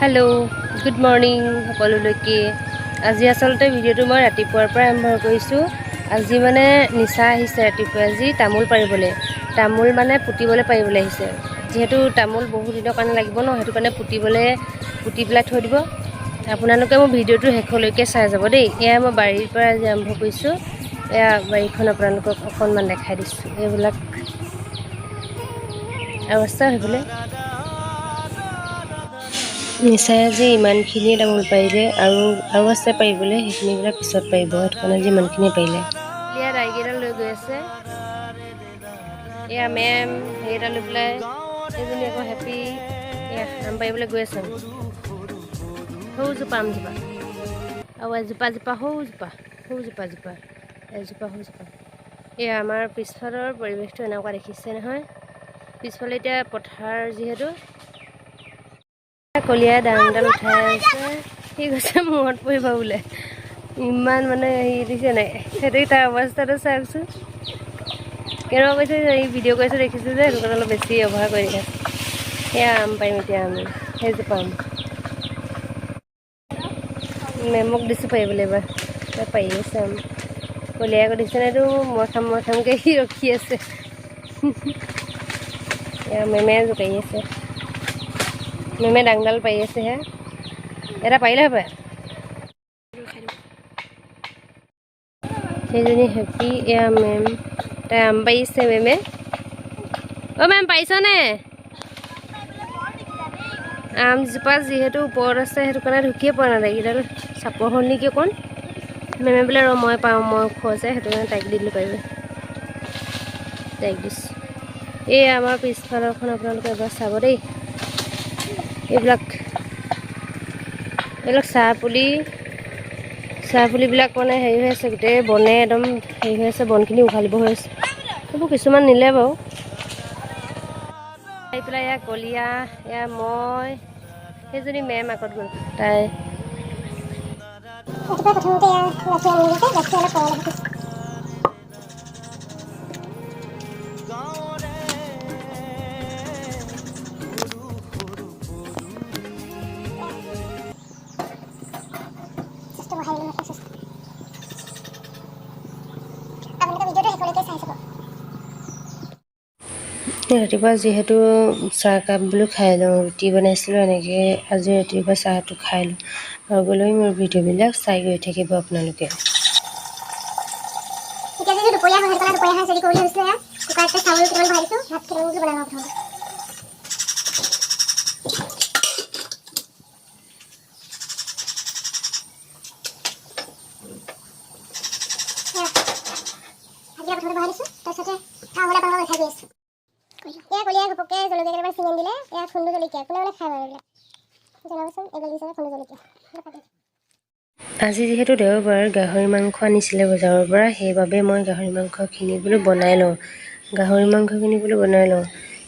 Hello good morning सकलोলৈকে আজি আসলতে ভিডিওটো মই ৰাতিপুৱাৰ পৰা আৰম্ভ কৰিছো। আজি মানে নিচা আহিছে ৰাতিপুৱা আজি তামোল পাৰিবলৈ তামোল মানে পুতিবলৈ পাৰিবলৈ আহিছে। যেহেতু তামোল বহুত দিনৰ কাৰণে লাগিব ন, সেইটো কাৰণে পুতি পেলাই থৈ দিব। আপোনালোকে মোৰ ভিডিওটো শেষলৈকে চাই যাব দেই। এয়া মই বাৰীৰ পৰা আজি আৰম্ভ কৰিছো। এয়া বাৰীখন আপোনালোকক অকণমান দেখাই দিছো। এইবিলাক অৱস্থা হৈবলৈ নিচাই আজি ইমানখিনিয়ে তামোল পাৰিলে আৰু আছে পাৰিবলৈ, সেইখিনিবিলাক পিছত পাৰিব। সেইটো কাৰণে আজি ইমানখিনিয়ে পাৰিলে। এয়া ৰাইকেইডাল লৈ গৈ আছে। এয়া মেম সেইকেইটা লৈ পেলাই এইজনী আকৌ হেপী এয়া আম পাৰিবলৈ গৈ আছে। সৌজোপা আমজোপা আৰু এজোপা সৌজোপা সৌজোপা। এয়া আমাৰ পিছফালৰ পৰিৱেশটো এনেকুৱা দেখিছে নহয়। পিছফালে এতিয়া পথাৰ যিহেতু কলিয়াই ডাঙডাল উঠাই আছে। সি কৈছে মূৰত পৰিব বোলে। ইমান মানে হেৰি দিছে নাই, সেইটো তাৰ অৱস্থাটো চাওকচোন। কেনেকুৱা কৈছে এই ভিডিঅ' কৰিছে দেখিছোঁ যে, সেইটো কাৰণে অলপ বেছি অভাৰ কৰি দেখাইছে। এয়া আম পাৰিম এতিয়া আমি সেইজোপা আম মেমক দিছোঁ পাৰিবলৈ এবাৰ পাৰি আছে আম। কলিয়াই আকৌ দিছে নাইতো মই খামকৈ সি ৰখি আছে। এয়া মেমে জোকাৰি আছে। মেমে ডাংডাল পাৰি আছেহে, এটা পাৰিলে হ'ব। সেইজনী হেপী এয়া মেম তাই আম পাৰিছে মেমে। অ' মেম পাৰিছনে? আমজোপা যিহেতু ওপৰত আছে সেইটো কাৰণে ঢুকিয়ে পোৱা নাযায়। এইকেইডাল চাপৰ হ'ল নেকি অকণ। মেমে বোলে ৰ মই পাওঁ, মই ওখ যে সেইটো কাৰণে তাইক দিলোঁ পাৰিব। তাইক দিছোঁ। এই আমাৰ পিছফালৰখন আপোনালোকে এবাৰ চাব দেই। এইবিলাক চাহপুলিবিলাক মানে হেৰি হৈ আছে, গোটেই বনে একদম হেৰি হৈ আছে। বনখিনি উঘালিব হৈ আছে। সেইবোৰ কিছুমান নিলে বাৰু। আহি পেলাই এয়া কলিয়া এয়া মই সেইজনী মেম আগত গ'ল। তাই ৰাতিপুৱা যিহেতু চাহকাপ বোলো খাই লওঁ, ৰুটি বনাইছিলোঁ এনেকৈ আজি ৰাতিপুৱা চাহটো খাই লওঁ। আৰু গ'লৈ মোৰ ভিডিঅ'বিলাক চাই গৈ থাকিব আপোনালোকে। কলিয়াই ঘপককৈ জলকীয়া কেইটামান ছিঙি দিলে। এয়া খুন্দু জলকীয়া, কোনে মানে খাই বাৰু এইবিলাক জনাবচোন। এইবিলাক দিছে খুন্দু জলকীয়া। আজি যিহেতু দেওবাৰ গাহৰি মাংস আনিছিলে বজাৰৰ পৰা, সেইবাবে মই গাহৰি মাংসখিনি বোলো বনাই লওঁ।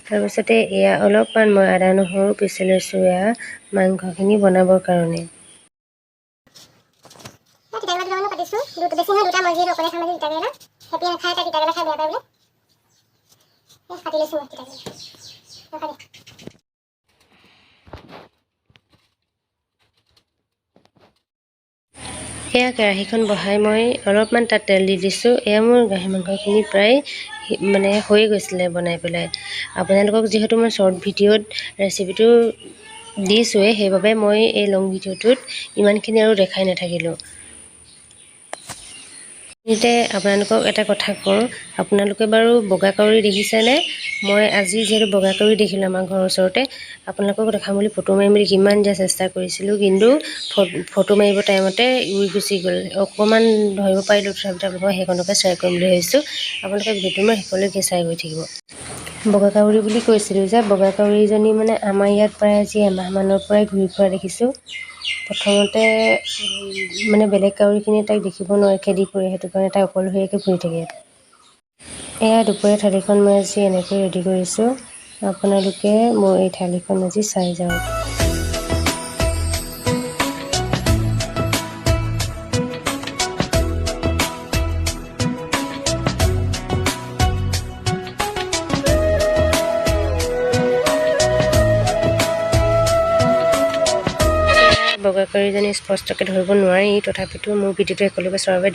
তাৰপিছতে এয়া অলপমান মই আদা নহৰু পিচি লৈছোঁ এয়া মাংসখিনি বনাবৰ কাৰণে। এয়া কেৰাহীখন বহাই মই অলপমান তাত তেল দি দিছোঁ। এয়া মোৰ গাহৰি মাংসখিনি প্ৰায় মানে হৈ গৈছিলে বনাই পেলাই। আপোনালোকক যিহেতু মই শ্বৰ্ট ভিডিঅ'ত ৰেচিপিটো দিছোঁৱেই, সেইবাবে মই এই লং ভিডিঅ'টোত ইমানখিনি আৰু দেখাই নাথাকিলোঁ। এতিয়া আপোনালোকক এটা কথা কওঁ, আপোনালোকে বাৰু বগা কাউৰী দেখিছেনে? মই আজি যিহেতু বগা কাউৰী দেখিলোঁ আমাৰ ঘৰৰ ওচৰতে, আপোনালোকক দেখাম বুলি ফটো মাৰিম বুলি কিমান যে চেষ্টা কৰিছিলোঁ, কিন্তু ফটো মাৰিব টাইমতে উৰি গুচি গ'ল। অকণমান ধৰিব পাৰিলোঁ, তথাপিতো আপোনালোকক সেইকণকে শ্বেয়াৰ কৰিম বুলি ভাবিছোঁ। আপোনালোকে ভিডিঅ'টো মই শেষলৈকে চাই গৈ থাকিব। বগা কাউৰী বুলি কৈছিলোঁ যে, বগা কাউৰীজনী মানে আমাৰ ইয়াত প্ৰায় আজি এমাহমানৰ পৰাই ঘূৰি ফুৰা দেখিছোঁ। প্ৰথমতে মানে বেলেগ কাউৰীখিনিয়ে তাইক দেখিব নোৱাৰে, খেদি ফুৰে, সেইটো কাৰণে তাই অকলশৰীয়াকৈ ঘূৰি থাকে। এয়া দুপৰীয়া থালিখন মই আজি এনেকৈ ৰেডি কৰিছোঁ। আপোনালোকে মোৰ এই থালিখন আজি চাই যাওক। বগাকাৰীজনী স্পষ্টকৈ ধৰিব নোৱাৰি, তথাপিতো মোৰ ভিডিঅ'টো একেলগে চোৱাৰ বাবে